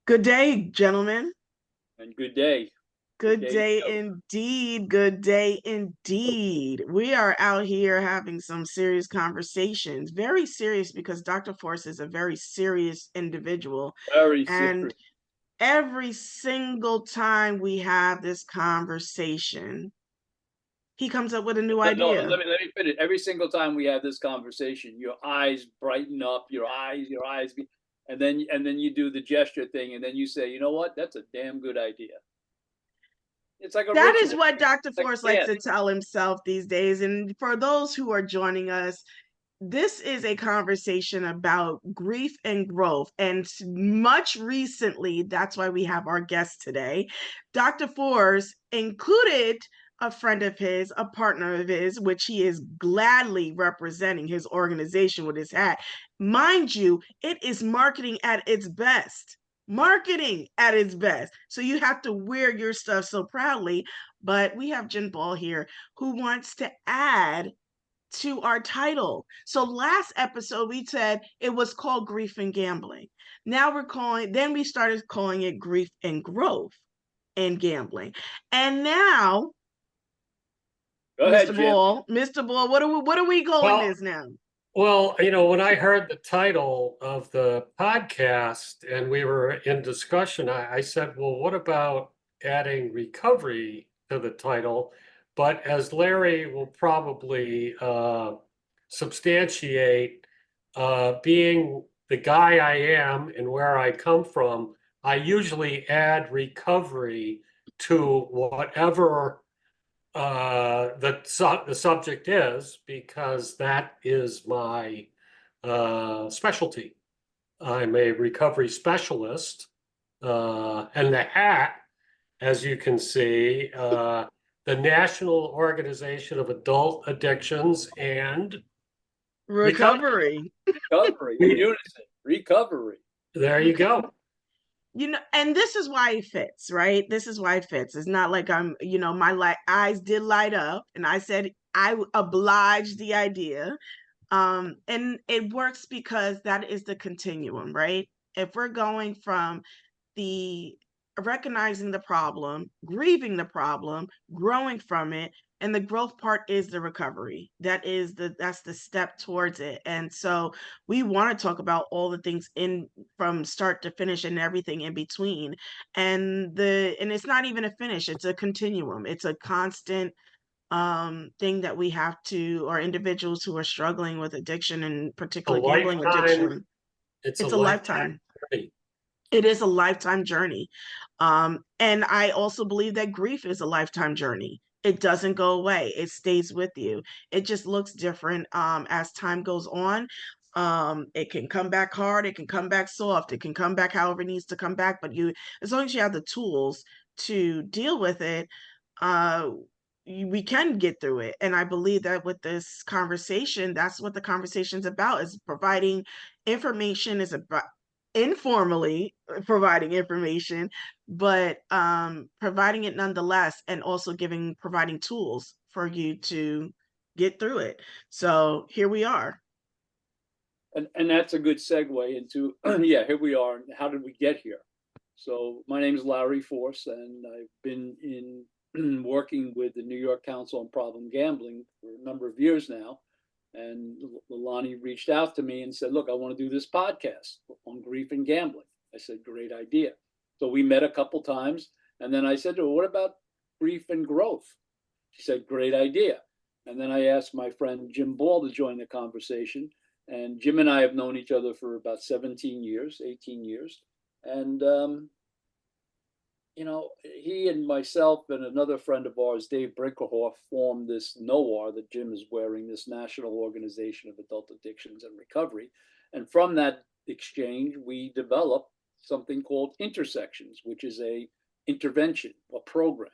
Good day, gentlemen. And good day. Good Good day. day indeed. Good day indeed. We are out here having some serious conversations. Very serious because Dr. Force is a very serious individual. Very And serious. every single time we have this conversation, he comes up with a new No, idea. let me finish. Every single time we have this conversation, your eyes brighten up, and then you do the gesture thing, and then you say, you know what? That's a damn good idea. It's like a That is ritual. what Dr. It's like Force a likes dance. to tell himself these days. And for those who are joining us, this is a conversation about grief and growth. And much recently, that's why we have our guest today. Dr. Force included a friend of his, a partner of his, which he is gladly representing his organization with his hat. Mind you, it is marketing at its best. Marketing at its best. So you have to wear your stuff so proudly. But we have Jen Ball here who wants to add to our title. So last episode we said it was called Grief and Gambling. Now then we started calling it Grief and Growth and Gambling. And now, Go Mr. ahead, Jim. Ball, what are we calling Well, this now? when I heard the title of the podcast and we were in discussion, I said, well, what about adding recovery to the title? But as Larry will probably substantiate, being the guy I am and where I come from, I usually add recovery to whatever the subject is, because that is my specialty. I'm a recovery specialist, and the hat, as you can see, the National Organization of Adult Addictions and Recovery. Recovery. Unison. Recovery. There you go. And this is why it fits, right? This is why it fits. It's not like my eyes did light up and I said I obliged the idea. And it works because that is the continuum, right? If we're going from the recognizing the problem, grieving the problem, growing from it, and the growth part is the recovery. That's the step towards it. And so we want to talk about all the things in from start to finish and everything in between. And it's not even a finish, it's a continuum. It's a constant thing that we have to, or individuals who are struggling with addiction and A particularly gambling lifetime. addiction. It's a It's a lifetime lifetime. journey. It is a lifetime journey. And I also believe that grief is a lifetime journey. It doesn't go away. It stays with you. It just looks different as time goes on. It can come back hard. It can come back soft. It can come back however it needs to come back. But as long as you have the tools to deal with it, uh, we can get through it. And I believe that with this conversation, that's what the conversation's about, is providing information, is about informally providing information, but providing it nonetheless, and also providing tools for you to get through it. So here we are. And that's a good segue into yeah, here we are. How did we get here? So my name is Larry Force, and I've been in working with the New York Council on Problem Gambling for a number of years now. And Lonnie reached out to me and said, look, I want to do this podcast on grief and gambling. I said, great idea. So we met a couple times. And then I said to her, what about grief and growth? She said, great idea. And then I asked my friend Jim Ball to join the conversation. And Jim and I have known each other for about 17 years, 18 years. And he and myself and another friend of ours, Dave Brinkerhoff, formed this NOAR that Jim is wearing, this National Organization of Adult Addictions and Recovery. And from that exchange, we developed something called Intersections, which is a intervention, a program.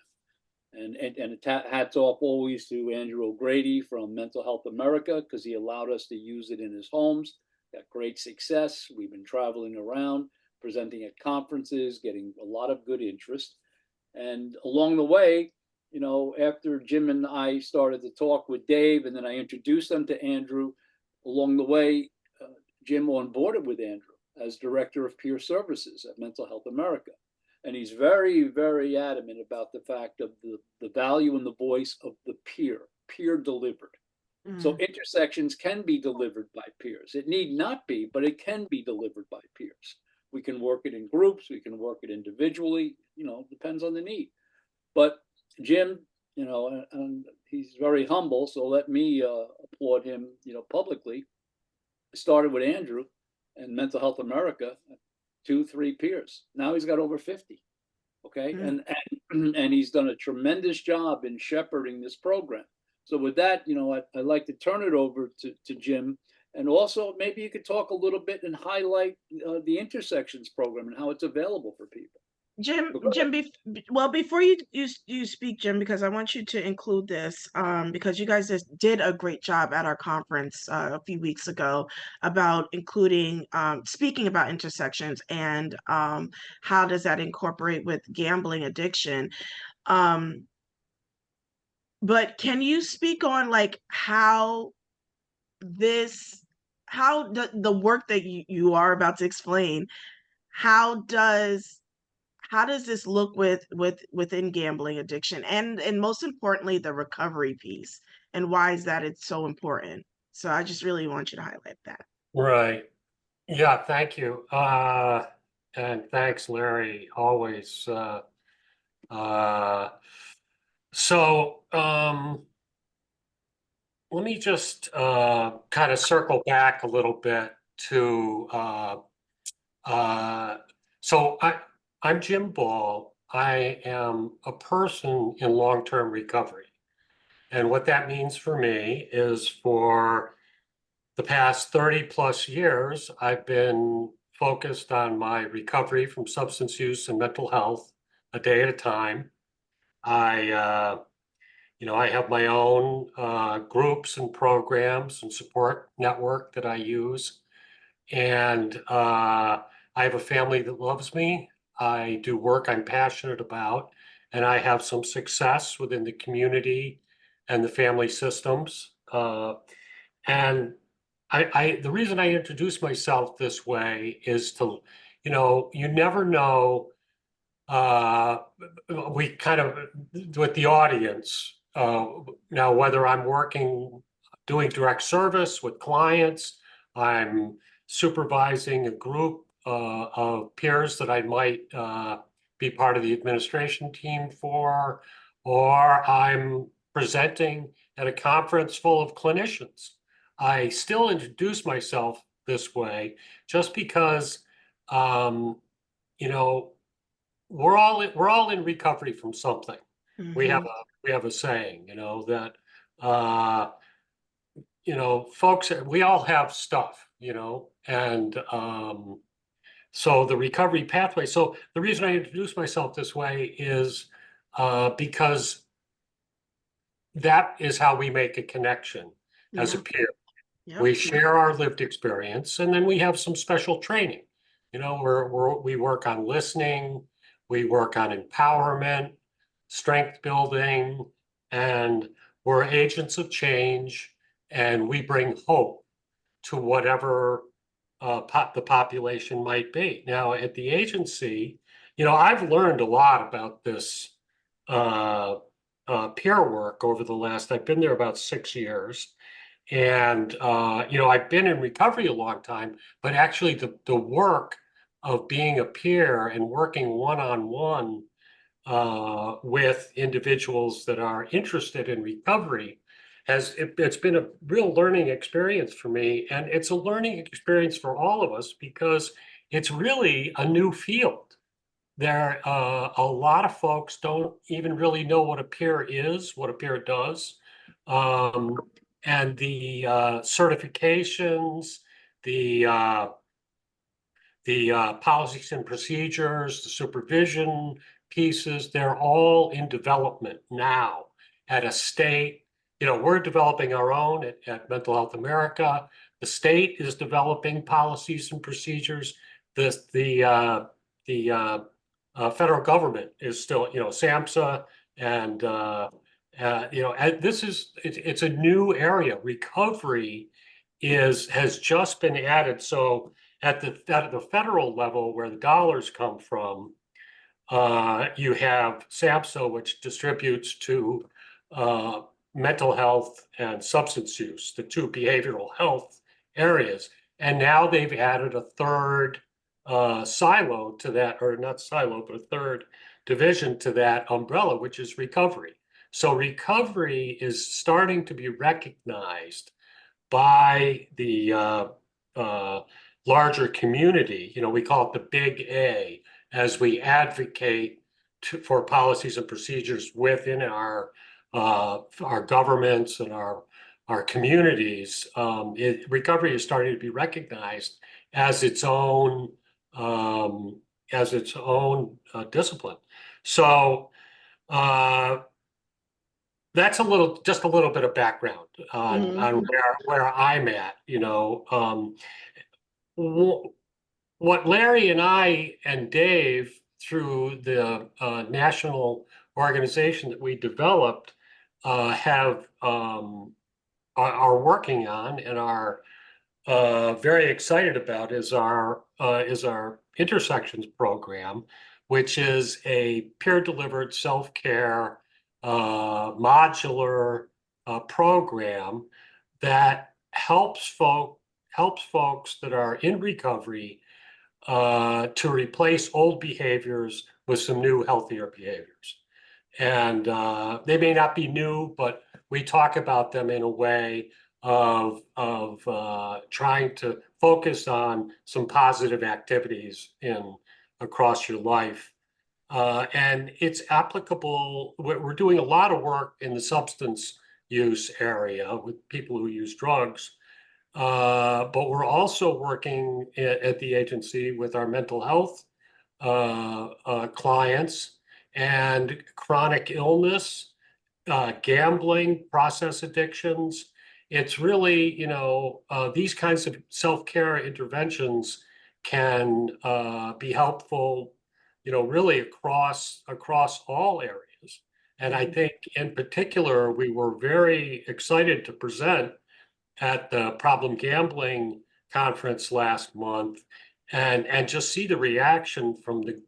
And hats off always to Andrew O'Grady from Mental Health America, because he allowed us to use it in his homes. Got great success. We've been traveling around, presenting at conferences, getting a lot of good interest. And along the way, after Jim and I started to talk with Dave, and then I introduced them to Andrew, along the way, Jim onboarded with Andrew. as director of peer services at Mental Health America. And he's very, very adamant about the fact of the value and the voice of the peer delivered. So intersections can be delivered by peers. It need not be, but it can be delivered by peers. We can work it in groups, we can work it individually, depends on the need. But Jim, and he's very humble, so let me applaud him, publicly. I started with Andrew and Mental Health America, 2-3 peers. Now he's got over 50. Okay, and he's done a tremendous job in shepherding this program. So with that, I'd like to turn it over to Jim, and also maybe you could talk a little bit and highlight the intersections program and how it's available for people. Jim, before you speak, Jim, because I want you to include this, because you guys just did a great job at our conference a few weeks ago about including, speaking about intersections and how does that incorporate with gambling addiction. But can you speak on like how the work that you are about to explain, how does this look within gambling addiction and most importantly the recovery piece, and why is that it's so important? So I just really want you to highlight that. Right. Yeah, thank you. And thanks, Larry, always. Let me just kind of circle back a little bit to I'm Jim Ball. I am a person in long-term recovery. And what that means for me is for the past 30 plus years, I've been focused on my recovery from substance use and mental health a day at a time. I have my own groups and programs and support network that I use. And I have a family that loves me. I do work I'm passionate about, and I have some success within the community and the family systems. And the reason I introduce myself this way is to, you never know, we kind of, with the audience, now, whether I'm doing direct service with clients, I'm supervising a group of peers that I might be part of the administration team for, or I'm presenting at a conference full of clinicians. I still introduce myself this way just because, we're all in recovery from something. We have a saying, that folks, we all have stuff, and so the recovery pathway. So the reason I introduce myself this way is because that is how we make a connection as a peer. We share our lived experience, and then we have some special training. We work on listening, we work on empowerment, strength building, and we're agents of change, and we bring hope to whatever the population might be. Now, at the agency, I've learned a lot about this peer work over the last, I've been there about 6 years. And, I've been in recovery a long time, but actually the work of being a peer and working one-on-one with individuals that are interested in recovery it's been a real learning experience for me. And it's a learning experience for all of us because it's really a new field. There a lot of folks don't even really know what a peer is, what a peer does. And the certifications, the policies and procedures, the supervision pieces, they're all in development now at a state. We're developing our own at Mental Health America. The state is developing policies and procedures. The federal government is still, SAMHSA, and it's a new area. Recovery has just been added. So at the federal level, where the dollars come from, you have SAMHSA, which distributes to mental health and substance use, the two behavioral health areas. And now they've added a third silo to that, or not silo, but a third division to that umbrella, which is recovery. So recovery is starting to be recognized by the larger community. You know, we call it the big A, as we advocate for policies and procedures within our governments and our communities. Recovery is starting to be recognized as its own discipline. So that's just a little bit of background on where I'm at. You know, what Larry and I and Dave, through the national organization that we developed, are working on and are very excited about is our Intersections program, which is a peer-delivered self-care modular program that helps folks that are in recovery to replace old behaviors with some new, healthier behaviors. And they may not be new, but we talk about them in a way of trying to focus on some positive activities across your life. And it's applicable. We're doing a lot of work in the substance use area with people who use drugs. But we're also working at the agency with our mental health clients and chronic illness, gambling, process addictions. It's really, you know, these kinds of self-care interventions can be helpful, you know, really across all areas. And I think in particular, we were very excited to present at the Problem Gambling Conference last month, and just see the reaction from the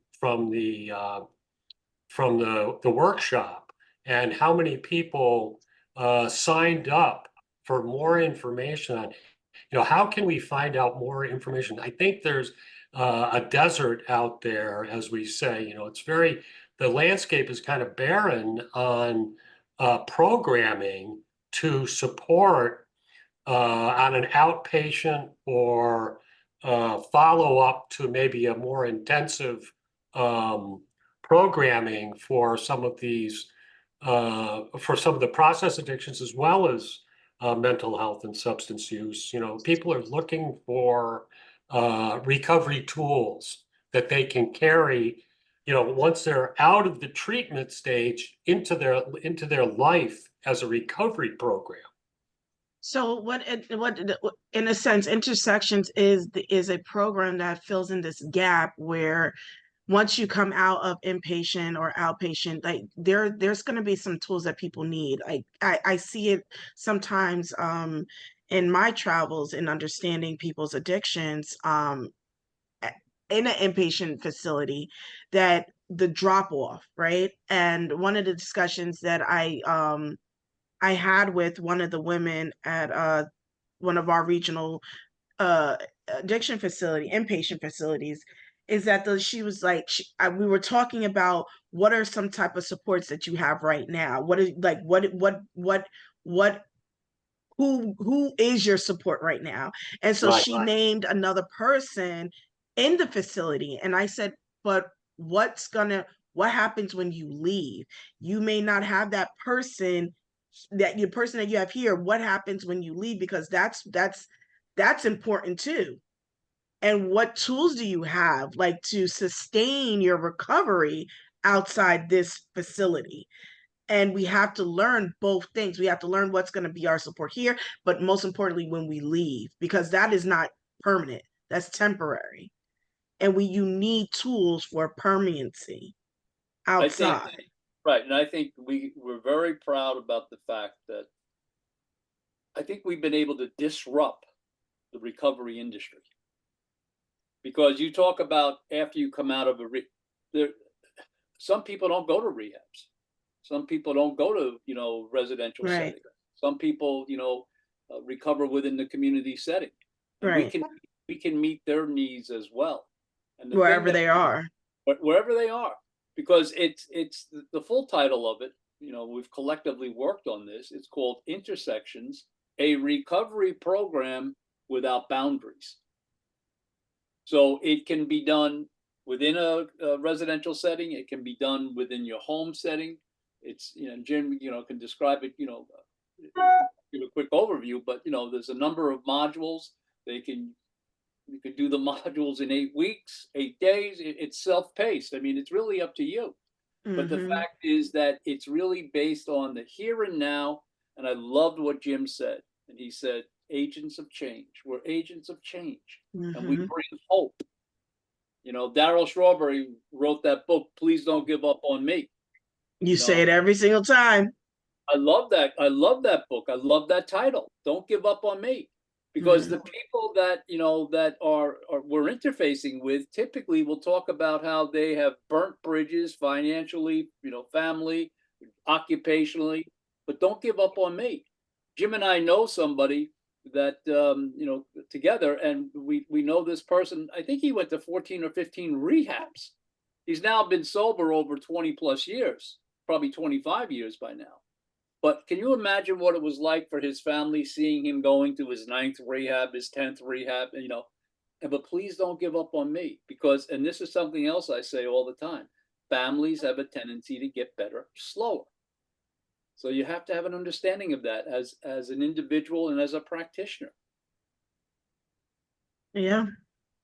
workshop, and how many people signed up for more information on, you know, how can we find out more information? I think there's a desert out there, as we say. You know, the landscape is kind of barren on programming to support on an outpatient or follow-up to maybe a more intensive programming for some of the process addictions, as well as mental health and substance use. You know, people are looking for recovery tools that they can carry, you know, once they're out of the treatment stage into their life as a recovery program. So what in a sense, Intersections is a program that fills in this gap where once you come out of inpatient or outpatient, like there's going to be some tools that people need. Like I see it sometimes in my travels in understanding people's addictions in an inpatient facility, that the drop off, right? And one of the discussions that I had with one of the women at one of our regional addiction inpatient facilities, is that she was like, we were talking about what are some type of supports that you have right now? What is like, who is your support right now? And so she named another person in the facility. And I said, but what happens when you leave? You may not have that person, that your person that you have here. What happens when you leave? Because that's important too. And what tools do you have, like, to sustain your recovery outside this facility? And we have to learn both things. We have to learn what's going to be our support here, but most importantly, when we leave, because that is not permanent, that's temporary. And you need tools for permanency outside. Right. And I think we're very proud about the fact that I think we've been able to disrupt the recovery industry. because you talk about after you come out of there, some people don't go to rehabs. Some people don't go to, residential Right. setting. Some people, recover within the community setting, and Right. we can meet their needs as well. And the thing Wherever that, they are. wherever they are, because it's the full title of it. We've collectively worked on this. It's called Intersections, a recovery program without boundaries. So it can be done within a residential setting. It can be done within your home setting. It's, Jim, can describe it, give a quick overview, but, there's a number of modules. You could do the modules in 8 weeks, 8 days. It's self-paced. I mean, it's really up to you. But the fact is that it's really based on the here and now. And I loved what Jim said. And he said, agents of change. We're agents of change. And we bring hope. Darryl Strawberry wrote that book, Please Don't Give Up on Me. You say it every single time. I love that. I love that book. I love that title. Don't Give Up on Me. Because the people that, that are we're interfacing with typically will talk about how they have burnt bridges financially, family, occupationally, but don't give up on me. Jim and I know somebody that, together, and we know this person. I think he went to 14 or 15 rehabs. He's now been sober over 20 plus years, probably 25 years by now. But can you imagine what it was like for his family seeing him going to his 9th rehab, his 10th rehab, but please don't give up on me, because, and this is something else I say all the time, families have a tendency to get better slower. So you have to have an understanding of that as an individual and as a practitioner. Yeah.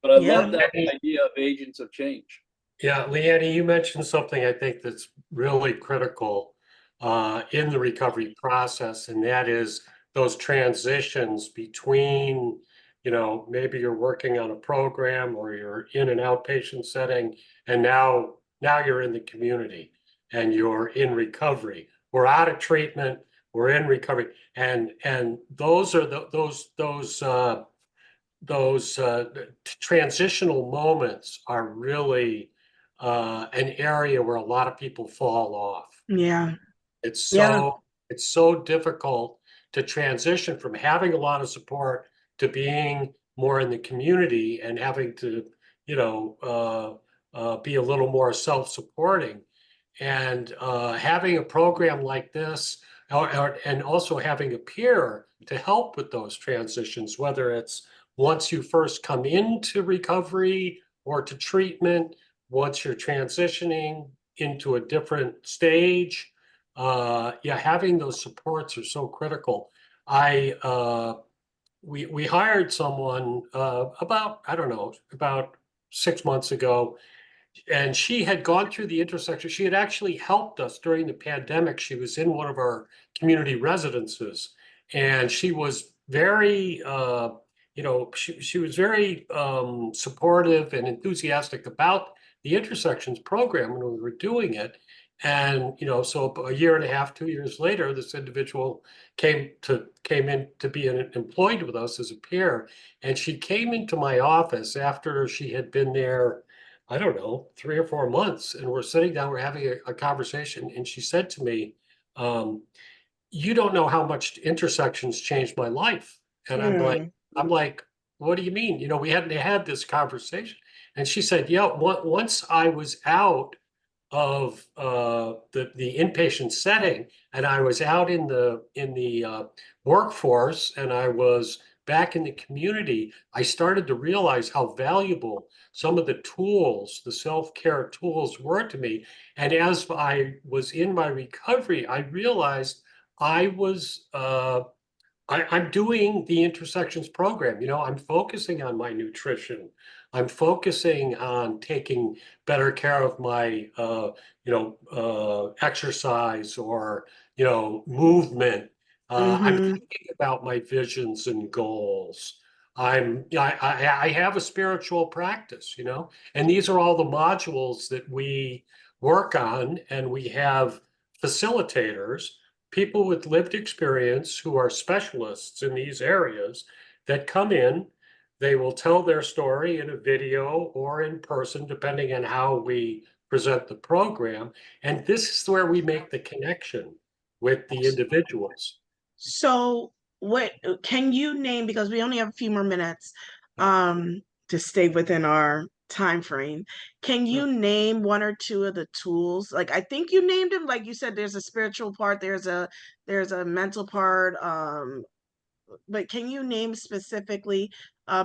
But I love that idea of agents of change. Yeah, Leanne, you mentioned something I think that's really critical in the recovery process, and that is those transitions between, maybe you're working on a program or you're in an outpatient setting, and now you're in the community and you're in recovery. We're out of treatment, we're in recovery, and those are those transitional moments are really an area where a lot of people fall off. Yeah. It's so difficult to transition from having a lot of support to being more in the community and having to, be a little more self-supporting. And having a program like this, and also having a peer to help with those transitions, whether it's once you first come into recovery or to treatment, once you're transitioning into a different stage. Having those supports are so critical. We hired someone about 6 months ago, and she had gone through the intersection. She had actually helped us during the pandemic. She was in one of our community residences, and she was very, she was very supportive and enthusiastic about the Intersections program when we were doing it. And, so a year and a half, 2 years later, this individual came in to be employed with us as a peer. And she came into my office after she had been there, I don't know, 3 or 4 months. And we're sitting down, we're having a conversation. And she said to me, you don't know how much Intersections changed my life. And I'm like, what do you mean? We hadn't had this conversation. And she said, yeah, once I was out of the inpatient setting, and I was out in the workforce, and I was back in the community, I started to realize how valuable some of the tools, the self-care tools, were to me. And as I was in my recovery, I realized I'm doing the Intersections program. I'm focusing on my nutrition. I'm focusing on taking better care of my, exercise or, movement. I'm thinking about my visions and goals. I have a spiritual practice, and these are all the modules that we work on, and we have facilitators, people with lived experience who are specialists in these areas that come in, They will tell their story in a video or in person, depending on how we present the program. And this is where we make the connection with the individuals. So what can you name, because we only have a few more minutes to stay within our time frame. Can you name one or two of the tools? Like I think you named them, like you said, there's a spiritual part, there's a mental part. But can you name specifically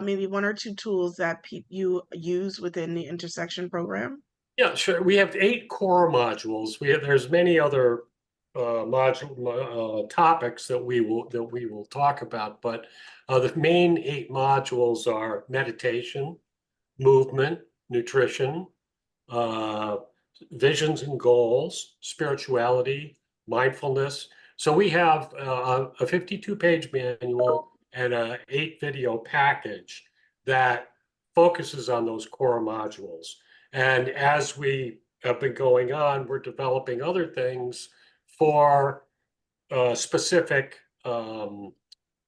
maybe one or two tools that you use within the intersection program? Yeah, sure. We have 8 core modules. There's many other topics that we will talk about, but the main 8 modules are meditation, movement, nutrition, visions and goals, spirituality, mindfulness. So we have a 52-page manual and a 8-video package that focuses on those core modules. And as we have been going on, we're developing other things for specific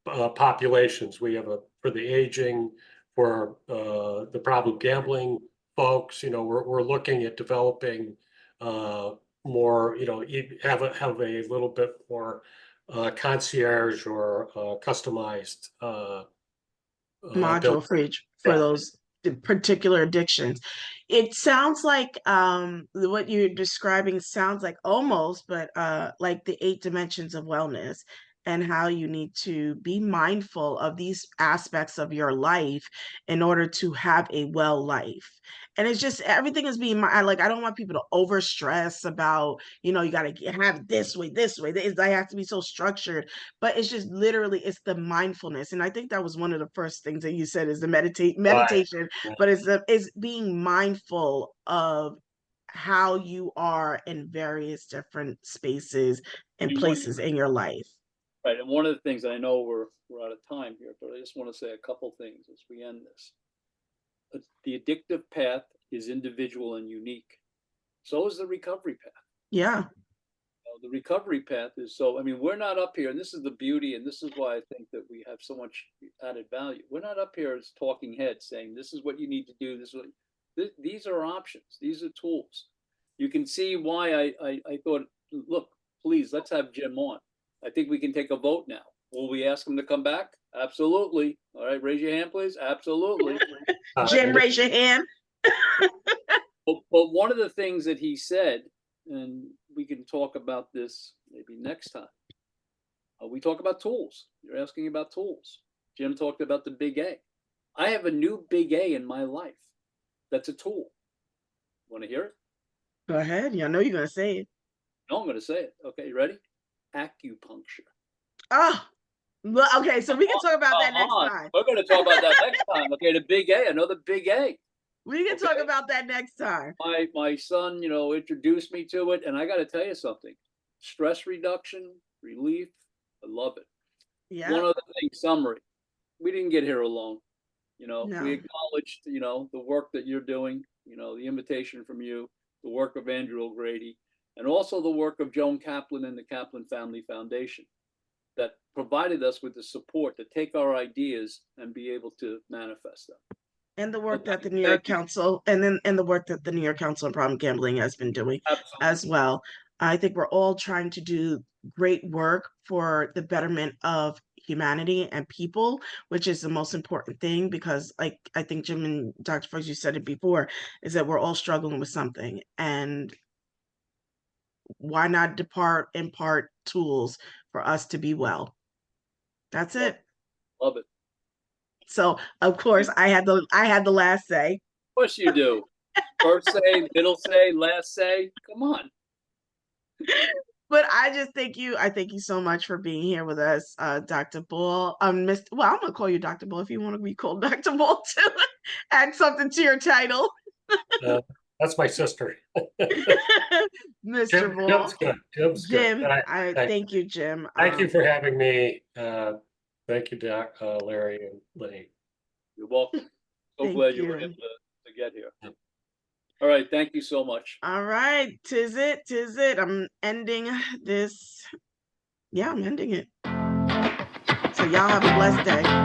populations. We have for the aging, for the problem gambling folks. We're looking at developing more. Have a little bit more concierge or customized Module for each for those particular addictions. It sounds like what you're describing sounds like almost, but like the 8 dimensions of wellness and how you need to be mindful of these aspects of your life in order to have a well life. And it's just everything is being like I don't want people to over stress about, you got to have it this way. I have to be so structured, but it's just literally it's the mindfulness. And I think that was one of the first things that you said is the meditation, but it's being mindful of how you are in various different spaces and places in your life. Right, and one of the things, I know we're out of time here, but I just want to say a couple things as we end this. The addictive path is individual and unique. So is the recovery path. Yeah. The recovery path is we're not up here, and this is the beauty, and this is why I think that we have so much added value. We're not up here as talking heads saying this is what you need to do. These are options. These are tools. You can see why I thought, look, please, let's have Jim on. I think we can take a vote now. Will we ask him to come back? Absolutely. All right, raise your hand, please. Absolutely. Jim, raise your hand. But one of the things that he said, and we can talk about this maybe next time. We talk about tools. You're asking about tools. Jim talked about the big A. I have a new big A in my life. That's a tool. Want to hear it? Go ahead. Yeah, I know you're going to say it. No, I'm going to say it. Okay, you ready? Acupuncture. Oh, well, okay. So we can talk about that next time. We're going to talk about that next time. Okay, the big A, another big A. We can talk about that next time. My son, introduced me to it, and I got to tell you something. Stress reduction, relief, I love it. Yeah. One other thing, summary. We didn't get here alone. No. We acknowledged, the work that you're doing, the invitation from you, the work of Andrew O'Grady, and also the work of Joan Kaplan and the Kaplan Family Foundation that provided us with the support to take our ideas and be able to manifest them. And the work that the New York Council and the work that the New York Council on Problem Gambling has been doing as well. I think we're all trying to do great work for the betterment of humanity and people, which is the most important thing, because I think Jim and Dr. Fudge, you said it before, is that we're all struggling with something, and why not impart tools for us to be well? That's it. Love it. So of course I had the last say. Of course you do. First say, middle say, last say. Come on. But I just thank you. I thank you so much for being here with us, Dr. Bull. I'm gonna call you Dr. Bull if you want to be called Dr. Bull too. Add something to your title. That's my sister. Mr. Bull. Jim's good. Jim's Jim, good. thank you, Jim. Thank you for having me. Thank you, Doc, Larry, and Lenny. You're welcome. So glad you were able to get here. Yep. All right. Thank you so much. All right. Tis it. I'm ending this. Yeah, I'm ending it. So y'all have a blessed day.